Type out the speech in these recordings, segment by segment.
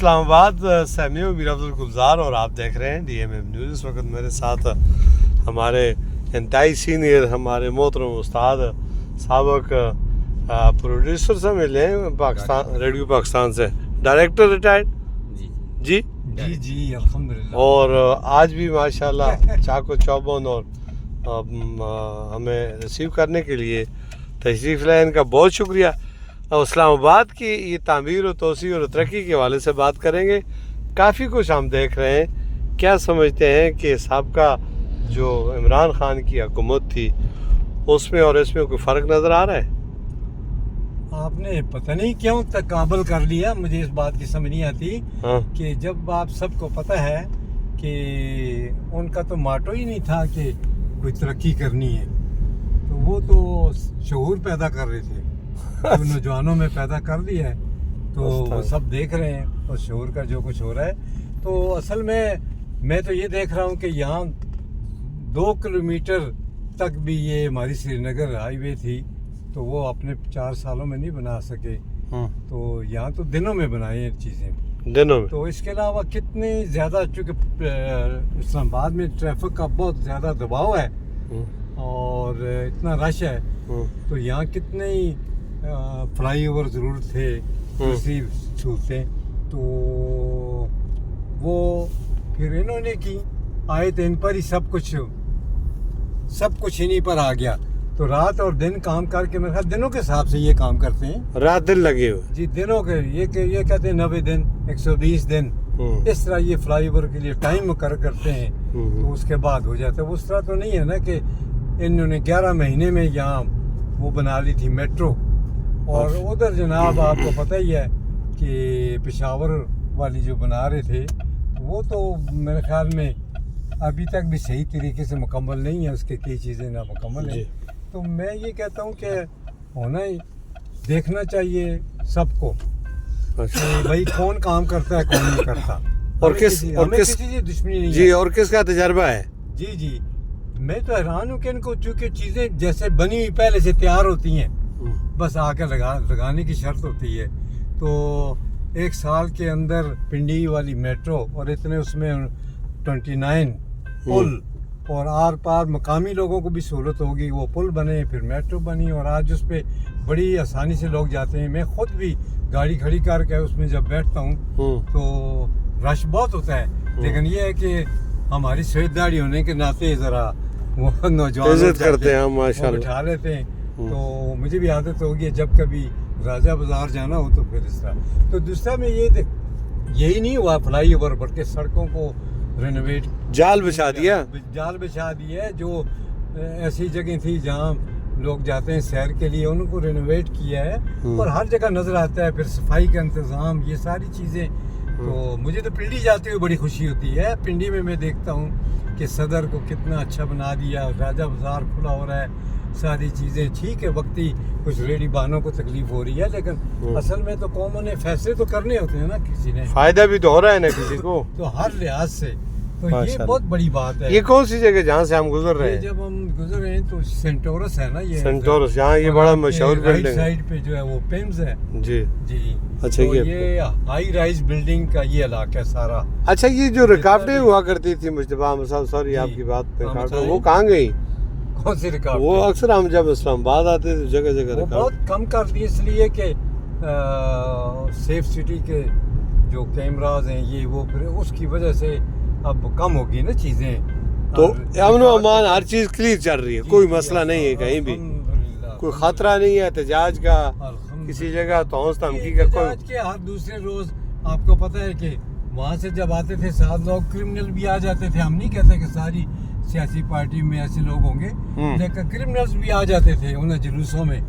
اسلام آباد سے میں ہوں میر عبد الگلزار اور آپ دیکھ رہے ہیں DMM نیوز. اس وقت میرے ساتھ ہمارے انتہائی سینئر ہمارے محترم استاد سابق پروڈیوسر سے ملے ہیں پاکستان ریڈیو پاکستان سے, ڈائریکٹر ریٹائرڈ. جی جی الحمدللہ. اور آج بھی ماشاءاللہ چاق و چوبند اور ہمیں ریسیو کرنے کے لیے تشریف لائے, ان کا بہت شکریہ. اسلام آباد کی یہ تعمیر و توسیع اور ترقی کے حوالے سے بات کریں گے. کافی کچھ ہم دیکھ رہے ہیں. کیا سمجھتے ہیں کہ سابقہ جو عمران خان کی حکومت تھی اس میں اور اس میں کوئی فرق نظر آ رہا ہے؟ آپ نے پتہ نہیں کیوں تقابل کر لیا, مجھے اس بات کی سمجھ نہیں آتی کہ جب آپ سب کو پتہ ہے کہ ان کا تو ماٹو ہی نہیں تھا کہ کوئی ترقی کرنی ہے, تو وہ تو شعور پیدا کر رہے تھے, جو نوجوانوں میں پیدا کر دیا ہے تو وہ سب دیکھ رہے ہیں اور شعور کا جو کچھ ہو رہا ہے. تو اصل میں تو یہ دیکھ رہا ہوں کہ یہاں 2 کلومیٹر تک بھی یہ ہماری سری نگر ہائی وے تھی تو وہ اپنے 4 سالوں میں نہیں بنا سکے, تو یہاں تو دنوں میں بنائے ہیں چیزیں دنوں میں. تو اس کے علاوہ کتنے زیادہ, چونکہ اسلام آباد میں ٹریفک کا بہت زیادہ دباؤ ہے اور اتنا رش ہے, تو یہاں کتنے ہی فلائی اوور ضرور تھے, دوسری سہولتیں, تو وہ پھر انہوں نے کی آئے تو ان پر ہی سب کچھ انہی پر آ گیا. تو رات اور دن کام کر کے میرے خیال دنوں کے حساب سے یہ کام کرتے ہیں, رات دن لگے ہوئے جی دنوں کے. یہ کہتے ہیں 90 دن 120 دن اس طرح یہ فلائی اوور کے لیے ٹائم مقرر کرتے ہیں, تو اس کے بعد ہو جاتا ہے. اس طرح تو نہیں ہے نا کہ انہوں نے 11 مہینے میں یہاں وہ بنا لی تھی میٹرو. اور ادھر جناب آپ کو پتہ ہی ہے کہ پشاور والی جو بنا رہے تھے وہ تو میرے خیال میں ابھی تک بھی صحیح طریقے سے مکمل نہیں ہے, اس کے کئی چیزیں نامکمل ہیں. تو میں یہ کہتا ہوں کہ ہونا ہی دیکھنا چاہیے سب کو کہ بھائی کون کام کرتا ہے کون نہیں کرتا, اور کس کسی دشمنی نہیں جی, اور کس کا تجربہ ہے. جی میں تو حیران ہوں کہ ان کو چونکہ چیزیں جیسے بنی ہوئی پہلے سے تیار ہوتی ہیں, بس آ کے لگانے کی شرط ہوتی ہے. تو 1 سال کے اندر پنڈی والی میٹرو اور اتنے اس میں 29 پل, اور آر پار مقامی لوگوں کو بھی سہولت ہوگی, وہ پل بنے پھر میٹرو بنی, اور آج اس پہ بڑی آسانی سے لوگ جاتے ہیں. میں خود بھی گاڑی کھڑی کر کے اس میں جب بیٹھتا ہوں تو رش بہت ہوتا ہے, لیکن یہ ہے کہ ہماری سویدھاری ہونے کے ناطے ذرا وہ نوجوان عزت کرتے ہیں ماشاءاللہ, بٹھا لیتے ہیں. تو مجھے بھی عادت ہوگی جب کبھی راجہ بازار جانا ہو تو پھر اس طرح. تو دوسرا میں یہی نہیں ہوا فلائی اوور, بلکہ سڑکوں کو رینوویٹ جال بچھا دیا ہے. جو ایسی جگہ تھی جہاں لوگ جاتے ہیں سیر کے لیے, ان کو رینوویٹ کیا ہے, اور ہر جگہ نظر آتا ہے. پھر صفائی کا انتظام, یہ ساری چیزیں. تو مجھے تو پنڈی جاتے ہوئے بڑی خوشی ہوتی ہے. پنڈی میں دیکھتا ہوں کہ صدر کو کتنا اچھا بنا دیا, راجہ بازار کھلا ہو رہا ہے, ساری چیزیں ٹھیک ہے. وقتی کچھ ریڈی بانوں کو تکلیف ہو رہی ہے, لیکن اصل میں تو قوموں نے فیصلے تو کرنے ہوتے ہیں نا, کسی نے فائدہ بھی تو ہو رہا ہے نا کسی کو, تو ہر لحاظ سے تو یہ بہت بڑی بات ہے. یہ کون سی جگہ جہاں سے ہم گزر رہے ہیں؟ جب ہم گزر رہے ہیں تو سینٹورس ہے نا, یہ سینٹورس, یہاں یہ بڑا مشہور بلڈنگ ہے. سائڈ پہ جو ہے وہ پیمز ہے. جی اچھا, یہ ہائی رائز بلڈنگ کا یہ علاقہ ہے سارا. اچھا, یہ جو رکاوٹیں ہوا کرتی تھی مجتبیٰ احمد صاحب, سوری آپ کی بات پہ کاٹ رہا ہوں, وہ کہاں گئی؟ کون سی رکاوٹ؟ وہ اکثر ہم جب اسلام آباد آتے تھے جگہ وہ بہت کم کر دی, اس لیے کہ سیف سٹی کے جو کیمراز ہیں یہ وہ, پھر اس کی وجہ سے اب کم ہوگی نا چیزیں. تو امن و امان ہر چیز کلیئر چل رہی ہے, کوئی مسئلہ نہیں ہے کہیں بھی, کوئی خطرہ نہیں ہے احتجاج کا کسی جگہ, توہمات دھمکی کا کوئی. کے ہر دوسرے روز آپ کو پتہ ہے کہ وہاں سے جب آتے تھے 7 لوگ کرمنل بھی آ جاتے تھے. ہم نہیں کہتے کہ ساری سیاسی پارٹی میں ایسے لوگ ہوں گے, لیکن کرمنلز بھی آ جاتے تھے ان جلوسوں میں.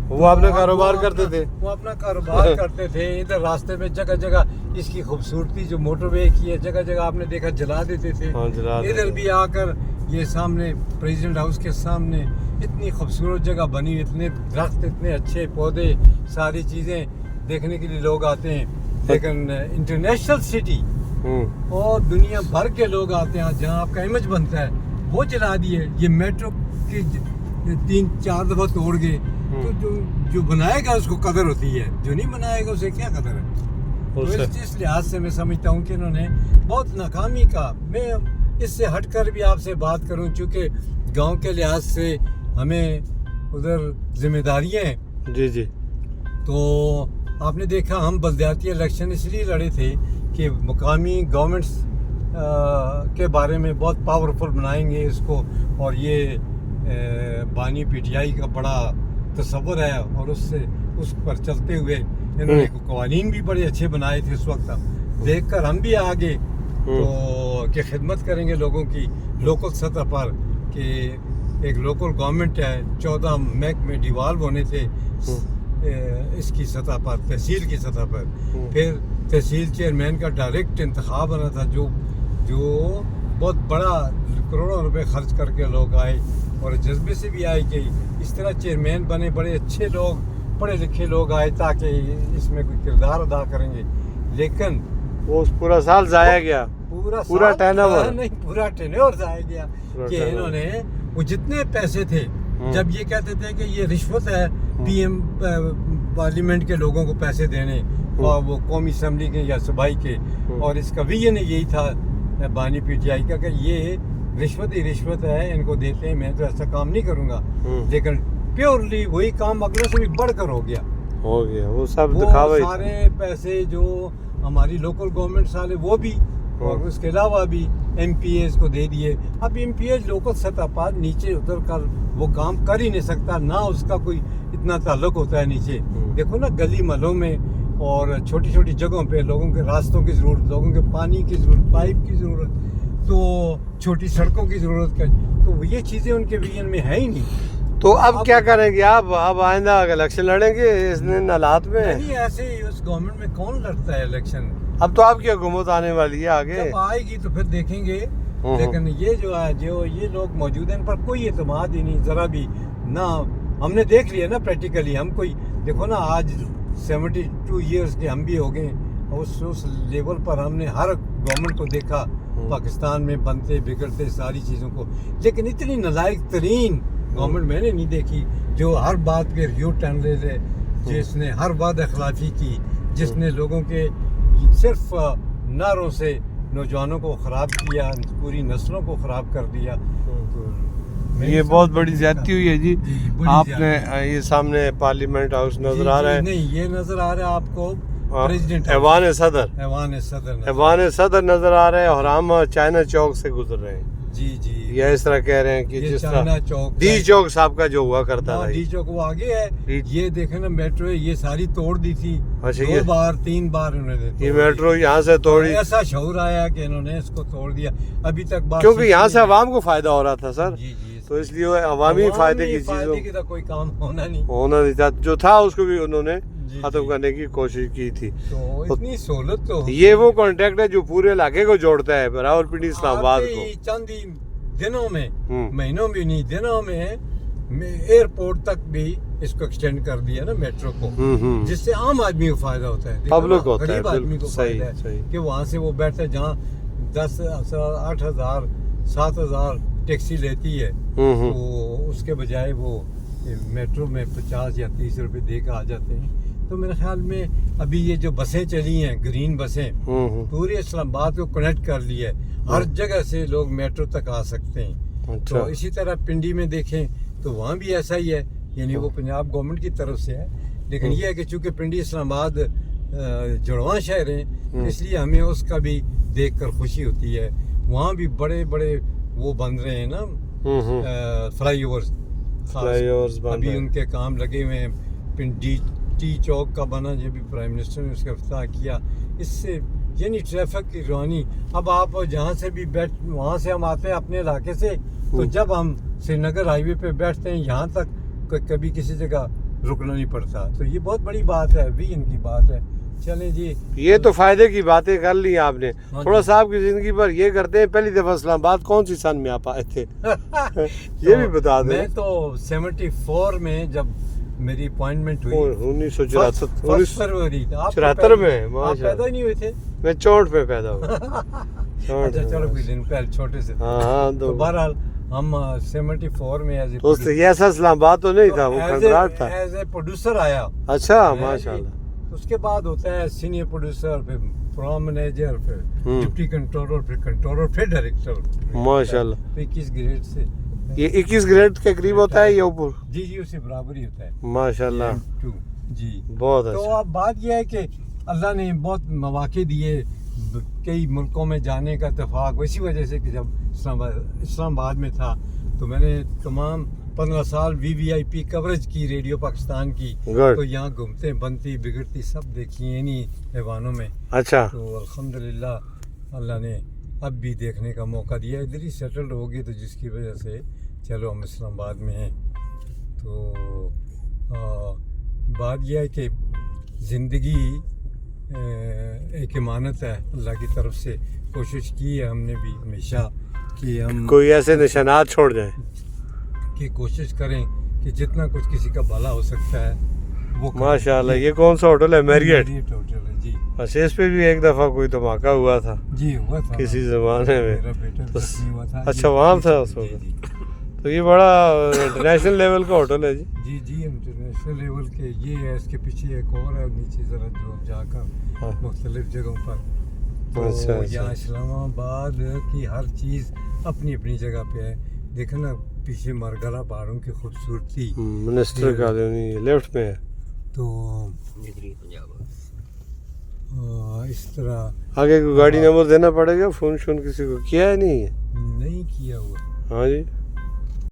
وہ اپنا کاروبار کرتے تھے, وہ اپنا کاروبار کرتے تھے. ادھر راستے میں جگہ جگہ اس کی خوبصورتی جو موٹر وے کی ہے, جگہ جگہ آپ نے دیکھا جلا دیتے تھے. ادھر بھی آ کر یہ سامنے پریزیڈنٹ ہاؤس کے سامنے اتنی خوبصورت جگہ بنی, اتنے درخت, اتنے اچھے پودے, ساری چیزیں دیکھنے کے لیے لوگ آتے ہیں. لیکن انٹرنیشنل سٹی اور دنیا بھر کے لوگ آتے ہیں جہاں آپ کا امیج بنتا ہے, وہ چلا دیے. یہ میٹرو کی 3-4 دفعہ توڑ گئے, تو جو بنائے گا اس کو قدر ہوتی ہے, جو نہیں بنائے گا اسے کیا قدر ہے. تو اس لحاظ سے میں سمجھتا ہوں کہ انہوں نے بہت ناکامی کا، میں اس سے ہٹ کر بھی آپ سے بات کروں چونکہ گاؤں کے لحاظ سے ہمیں ادھر ذمہ داریاں ہیں. جی جی. تو آپ نے دیکھا ہم بلدیاتی الیکشن اس لیے لڑے تھے کہ مقامی گورنمنٹس کے بارے میں بہت پاورفل بنائیں گے اس کو، اور یہ بانی پی ٹی آئی کا بڑا تصور ہے، اور اس پر چلتے ہوئے انہوں نے قوانین بھی بڑے اچھے بنائے تھے. اس وقت دیکھ کر ہم بھی آگے تو کہ خدمت کریں گے لوگوں کی لوکل سطح پر، کہ ایک لوکل گورنمنٹ ہے، 14 محکمے ڈیوالو ہونے تھے اس کی سطح پر، تحصیل کی سطح پر. پھر تحصیل چیئرمین کا ڈائریکٹ انتخاب ہونا تھا، جو بہت بڑا کروڑوں روپے خرچ کر کے لوگ آئے اور جذبے سے بھی آئے کہ اس طرح چیئرمین بنے، بڑے اچھے لوگ، پڑھے لکھے لوگ آئے تاکہ اس میں کوئی کردار ادا کریں گے. لیکن وہ پورا سال ضائع گیا، پورا ٹرن اوور نہیں، پورا ٹرن اوور ضائع گیا کہ انہوں نے وہ جتنے پیسے تھے، جب یہ کہتے تھے کہ یہ رشوت ہے پی ایم پارلیمنٹ کے لوگوں کو پیسے دینے اور وہ قومی اسمبلی کے یا صوبائی کے، اور اس کا ویژن یہی تھا بانی پی ٹی آئی کا کہ یہ رشوت ہی رشوت ہے، ان کو دیتے ہیں، میں تو ایسا کام نہیں کروں گا. لیکن پیورلی وہی کام اگلوں سے بھی بڑھ کر ہو گیا. وہ سب سارے پیسے جو ہماری لوکل گورنمنٹ والے وہ بھی، اور اس کے علاوہ بھی ایم پی ایز کو دے دیے. اب ایم پی ایز لوکل سطح پر نیچے اتر کر وہ کام کر ہی نہیں سکتا، نہ اس کا کوئی اتنا تعلق ہوتا ہے نیچے. دیکھو نا گلی محلوں میں اور چھوٹی چھوٹی جگہوں پہ لوگوں کے راستوں کی ضرورت، لوگوں کے پانی کی ضرورت، پائپ کی ضرورت، تو چھوٹی سڑکوں کی ضرورت، تو یہ چیزیں ان کے ویژن میں ہے ہی نہیں. تو اب کیا کریں گے آپ؟ اب آئندہ الیکشن لڑیں گے اس حالات میں؟ نہیں، ایسے ہی اس گورنمنٹ میں کون لڑتا ہے الیکشن؟ اب تو آپ کی حکومت آنے والی ہے آگے، جب آئے گی تو پھر دیکھیں گے. لیکن یہ جو ہے، جو یہ لوگ موجود ہیں، ان پر کوئی اعتماد ہی نہیں ذرا بھی. نہ ہم نے دیکھ لیا نا پریکٹیکلی، ہم کوئی دیکھو نا آج 72 ایئرس کے ہم بھی ہو گئے، اس لیول پر ہم نے ہر گورنمنٹ کو دیکھا پاکستان میں بنتے بگڑتے ساری چیزوں کو. لیکن اتنی نالائق ترین گورنمنٹ میں نے نہیں دیکھی جو ہر بات پہ ریو ٹرن لے لے، جس نے ہر وعدہ خلافی کی، جس نے لوگوں کے صرف نعروں سے نوجوانوں کو خراب کیا، پوری نسلوں کو خراب کر دیا. یہ بہت بڑی زیادتی ہوئی ہے جی. آپ نے یہ سامنے پارلیمنٹ ہاؤس نظر آ رہا ہے؟ نہیں، یہ نظر آ رہا ہے آپ کو پریزیڈنٹ ایوان صدر نظر آ رہے ہیں، اور ہم چائنا چوک سے گزر رہے ہیں. جی جی، یا اس طرح کہہ رہے ہیں کہ جس طرح ڈی چوک صاحب کا جو ہوا کرتا تھا، ڈی چوک وہ آگے ہے. یہ دیکھیں نا میٹرو یہ ساری توڑ دی تھی، 3 بار انہوں نے یہ میٹرو یہاں سے توڑی. ایسا شعور آیا کہ انہوں نے اس کو توڑ دیا. ابھی تک کیونکہ یہاں سے عوام کو فائدہ ہو رہا تھا سر، جی جی، تو اس لیے عوامی فائدے کی چیزوں کا کوئی کام ہونا نہیں تھا، جو تھا اس کو بھی انہوں نے ختم کرنے کی کوشش کی تھی. تو اتنی سہولت تو یہ وہ کانٹریکٹ ہے جو پورے علاقے کو جوڑتا ہے، راولپنڈی اسلام آباد کو. چند دنوں میں، مہینوں میں نہیں، دنوں میں ایئرپورٹ تک بھی اس کو ایکسٹینڈ کر دیا نا میٹرو کو، جس سے عام آدمی کو فائدہ ہوتا ہے، پبلک ہوتا ہے، غریب آدمی کو فائدہ ہے کہ وہاں سے وہ بیٹھتا ہے جہاں 8,000 7,000 ٹیکسی لیتی ہے، تو اس کے بجائے وہ میٹرو میں 50 یا 30 روپے دے کے آ جاتے ہیں. تو میرے خیال میں ابھی یہ جو بسیں چلی ہیں، گرین بسیں، پورے اسلام آباد کو کنیکٹ کر لیا ہے، ہر جگہ سے لوگ میٹرو تک آ سکتے ہیں. تو اسی طرح پنڈی میں دیکھیں تو وہاں بھی ایسا ہی ہے، یعنی وہ پنجاب گورنمنٹ کی طرف سے ہے. لیکن یہ ہے کہ چونکہ پنڈی اسلام آباد جڑواں شہر ہیں، اس لیے ہمیں اس کا بھی دیکھ کر خوشی ہوتی ہے. وہاں بھی بڑے بڑے وہ بن رہے ہیں نا فلائی اوورز، ابھی ان کے کام لگے ہوئے ہیں. پنڈی ٹی چوک کا بنا جو بھی پرائم منسٹر نے اس کا افتتاح کیا، اس سے یعنی ٹریفک کی روانی. اب آپ جہاں سے بھی وہاں سے ہم آتے ہیں اپنے علاقے سے، تو جب ہم سری نگر ہائی وے پہ بیٹھتے ہیں یہاں تک کبھی کسی جگہ رکنا نہیں پڑتا. تو یہ بہت بڑی بات ہے، بھی ان کی بات ہے. چلیں جی، یہ تو فائدے کی باتیں کر لی آپ نے. تھوڑا سا آپ کی زندگی پر یہ کرتے ہیں، پہلی دفعہ اسلام آباد کون سی سن میں آپ آئے تھے؟ یہ بھی بتا دیں. میں تو 74 میں جب میری اپوائنٹمنٹ ہوئی، 1974 میں. آپ پیدا ہی نہیں ہوئے تھے؟ میں 64 میں پیدا ہوا. اچھا چلو کوئی دن پہلے چھوٹے سے. تو بہرحال ہم 74 میں ایسا اسلام آباد تو نہیں تھا، وہ کھنڈرات تھا. ایز اے پروڈیوسر آیا. اچھا، ماشاء اللہ. اس کے بعد ہوتا ہے سینئر پروڈیوسر، پھر پروگرام مینیجر، پھر ڈپٹی کنٹرولر، پھر کنٹرولر، پھر ڈائریکٹر. ماشاء اللہ. 21 گریڈ سے یہ 21 گریڈ کے قریب ہوتا ہے یا اوپر؟ جی جی اس سے برابر ہی ہوتا ہے. ماشاء اللہ. جی بہت تو اچھا. اب بات یہ ہے کہ اللہ نے بہت مواقع دیے کئی ملکوں میں جانے کا اتفاق، اسی وجہ سے کہ جب اسلام آباد میں تھا تو میں نے تمام 15 سال VVIP کوریج کی ریڈیو پاکستان کی. تو یہاں گھومتے بنتی بگڑتی سب دیکھی ہیں انہیں ایوانوں میں. اچھا. تو الحمدللہ اللہ نے اب بھی دیکھنے کا موقع دیا. ادھر ہی سیٹلڈ ہو گئے تو جس کی وجہ سے چلو ہم اسلام آباد میں ہیں. تو بات یہ ہے کہ زندگی ایک امانت ہے اللہ کی طرف سے. کوشش کی ہے ہم نے بھی ہمیشہ کہ ہم کوئی ایسے نشانات چھوڑ جائیں کہ کوشش کریں کہ جتنا کچھ کسی کا بھلا ہو سکتا ہے وہ کریں. ماشاء اللہ. یہ کون سا ہوٹل ہے؟ میریٹ ہوٹل ہے جی. اچھا. اس پہ بھی ایک دفعہ کوئی دھماکہ ہوا تھا جی ہوا تھا کسی زمانے میں. میرا بیٹا زخمی ہوا تھا. اچھا وہاں تھا اس وقت. تو یہ بڑا انٹرنیشنل لیول کا ہوٹل ہے جی. جی جی انٹرنیشنل لیول کے. یہ ہے اس کے پیچھے ایک اور ہے نیچے ذرا جو جا کر مختلف جگہوں پر. تو یہاں اسلام آباد کی ہر چیز اپنی اپنی جگہ پہ ہے. دیکھیں نا پیچھے مرگلا پہاڑوں کی خوبصورتی. منسٹر کالونی لیفٹ میں ہے. تو اس طرح آگے کوئی گاڑی نمبر دینا پڑے گا. فون شون کسی کو کیا ہے نہیں نہیں کیا ہوا. ہاں جی.